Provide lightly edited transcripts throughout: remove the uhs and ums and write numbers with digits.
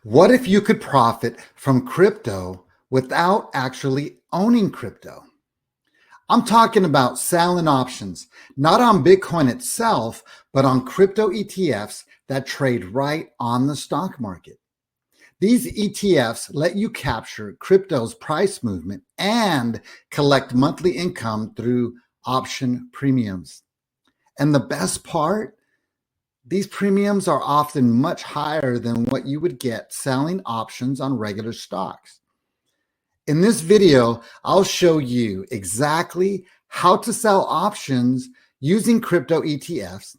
What if you could profit from crypto without actually owning crypto? I'm talking about selling options, not on Bitcoin itself, but on crypto ETFs that trade right on the stock market. These ETFs let you capture crypto's price movement and collect monthly income through option premiums. And the best part, these premiums are often much higher than what you would get selling options on regular stocks. In this video, I'll show you exactly how to sell options using crypto ETFs,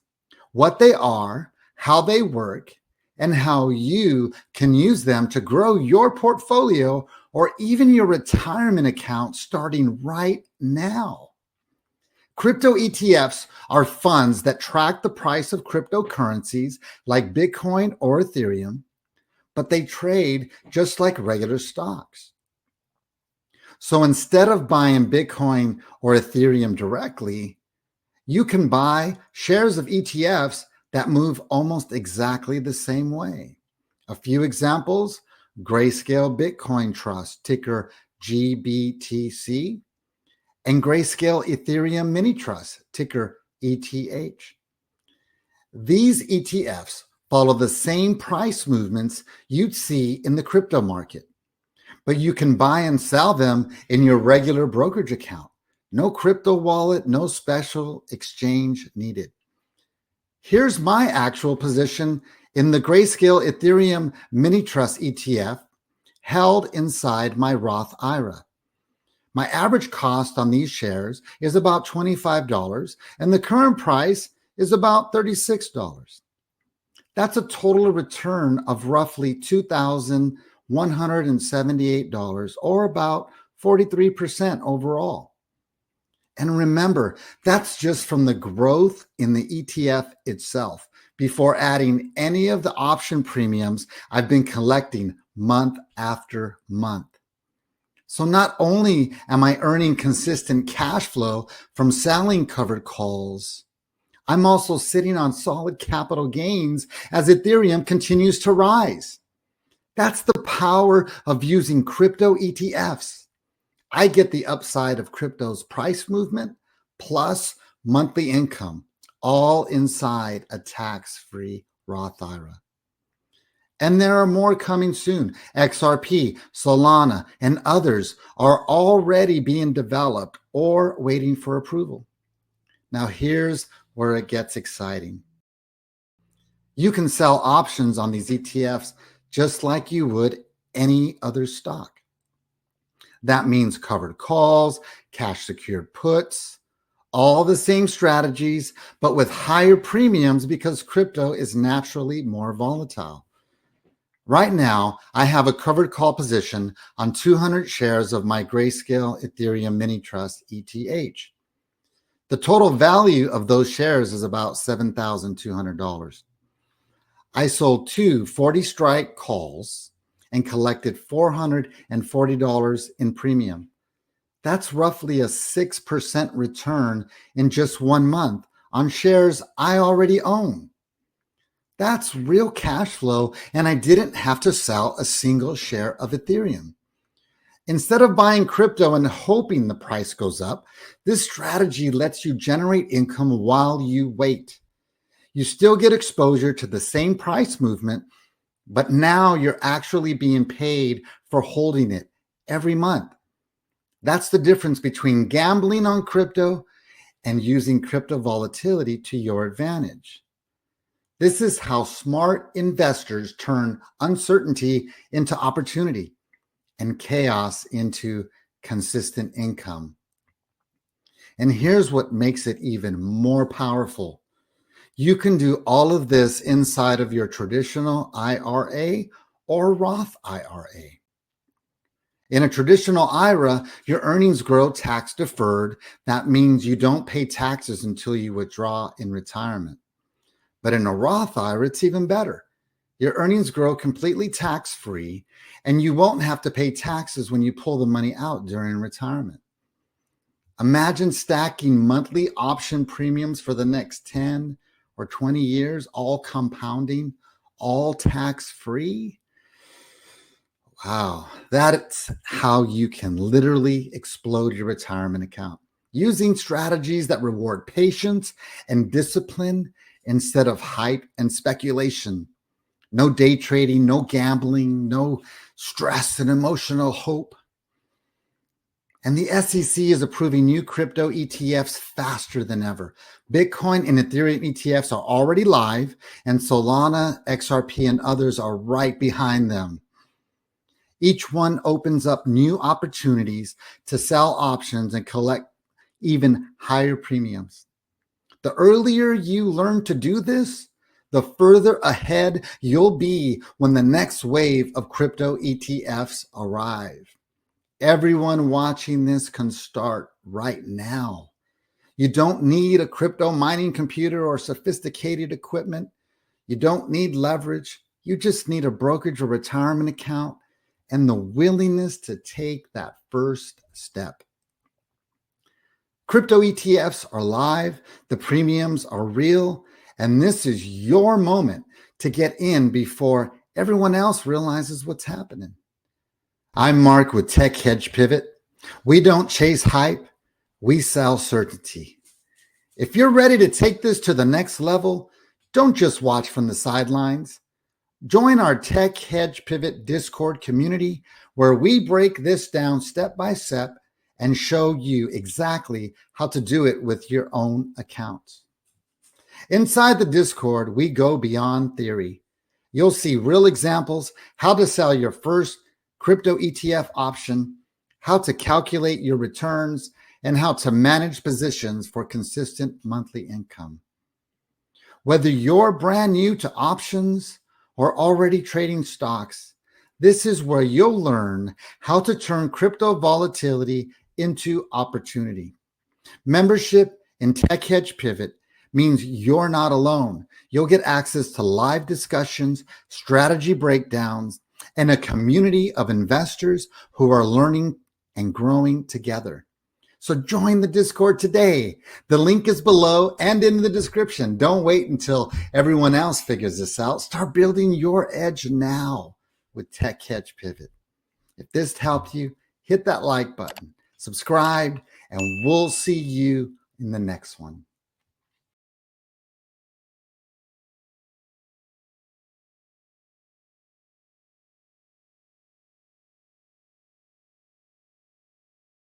what they are, how they work, and how you can use them to grow your portfolio or even your retirement account starting right now. Crypto ETFs are funds that track the price of cryptocurrencies like Bitcoin or Ethereum, but they trade just like regular stocks. So instead of buying Bitcoin or Ethereum directly, you can buy shares of ETFs that move almost exactly the same way. A few examples: Grayscale Bitcoin Trust, ticker GBTC, and Grayscale Ethereum Mini Trust, ticker ETH. These ETFs follow the same price movements you'd see in the crypto market, but you can buy and sell them in your regular brokerage account. No crypto wallet, no special exchange needed. Here's my actual position in the Grayscale Ethereum Mini Trust ETF held inside my Roth IRA. My average cost on these shares is about $25, and the current price is about $36. That's a total return of roughly $2,178, or about 43% overall. And remember, that's just from the growth in the ETF itself, before adding any of the option premiums I've been collecting month after month. So not only am I earning consistent cash flow from selling covered calls, I'm also sitting on solid capital gains as Ethereum continues to rise. That's the power of using crypto ETFs. I get the upside of crypto's price movement plus monthly income, all inside a tax-free Roth IRA. And there are more coming soon. XRP, Solana, and others are already being developed or waiting for approval. Now here's where it gets exciting. You can sell options on these ETFs just like you would any other stock. That means covered calls, cash secured puts, all the same strategies, but with higher premiums because crypto is naturally more volatile. Right now, I have a covered call position on 200 shares of my Grayscale Ethereum Mini Trust ETH. The total value of those shares is about $7,200. I sold two 40-strike calls and collected $440 in premium. That's roughly a 6% return in just 1 month on shares I already own. That's real cash flow, and I didn't have to sell a single share of Ethereum. Instead of buying crypto and hoping the price goes up, this strategy lets you generate income while you wait. You still get exposure to the same price movement, but now you're actually being paid for holding it every month. That's the difference between gambling on crypto and using crypto volatility to your advantage. This is how smart investors turn uncertainty into opportunity and chaos into consistent income. And here's what makes it even more powerful. You can do all of this inside of your traditional IRA or Roth IRA. In a traditional IRA, your earnings grow tax deferred. That means you don't pay taxes until you withdraw in retirement. But in a Roth IRA, it's even better. Your earnings grow completely tax-free, and you won't have to pay taxes when you pull the money out during retirement. Imagine stacking monthly option premiums for the next 10 or 20 years, all compounding, all tax-free. Wow, that's how you can literally explode your retirement account using strategies that reward patience and discipline instead of hype and speculation. No day trading, no gambling, no stress and emotional hope. And the SEC is approving new crypto ETFs faster than ever. Bitcoin and Ethereum ETFs are already live, and Solana, XRP, and others are right behind them. Each one opens up new opportunities to sell options and collect even higher premiums. The earlier you learn to do this, the further ahead you'll be when the next wave of crypto ETFs arrive. Everyone watching this can start right now. You don't need a crypto mining computer or sophisticated equipment. You don't need leverage. You just need a brokerage or retirement account and the willingness to take that first step. Crypto ETFs are live, the premiums are real, and this is your moment to get in before everyone else realizes what's happening. I'm Mark with Tech Hedge Pivot. We don't chase hype, we sell certainty. If you're ready to take this to the next level, don't just watch from the sidelines. Join our Tech Hedge Pivot Discord community where we break this down step by step and show you exactly how to do it with your own accounts. Inside the Discord, we go beyond theory. You'll see real examples, how to sell your first crypto ETF option, how to calculate your returns, and how to manage positions for consistent monthly income. Whether you're brand new to options or already trading stocks, this is where you'll learn how to turn crypto volatility into opportunity. Membership in Tech Hedge Pivot means you're not alone. You'll get access to live discussions, strategy breakdowns, and a community of investors who are learning and growing together. So join the Discord today. The link is below and in the description. Don't wait until everyone else figures this out. Start building your edge now with Tech Hedge Pivot. If this helped you, hit that like button, subscribe, and we'll see you in the next one.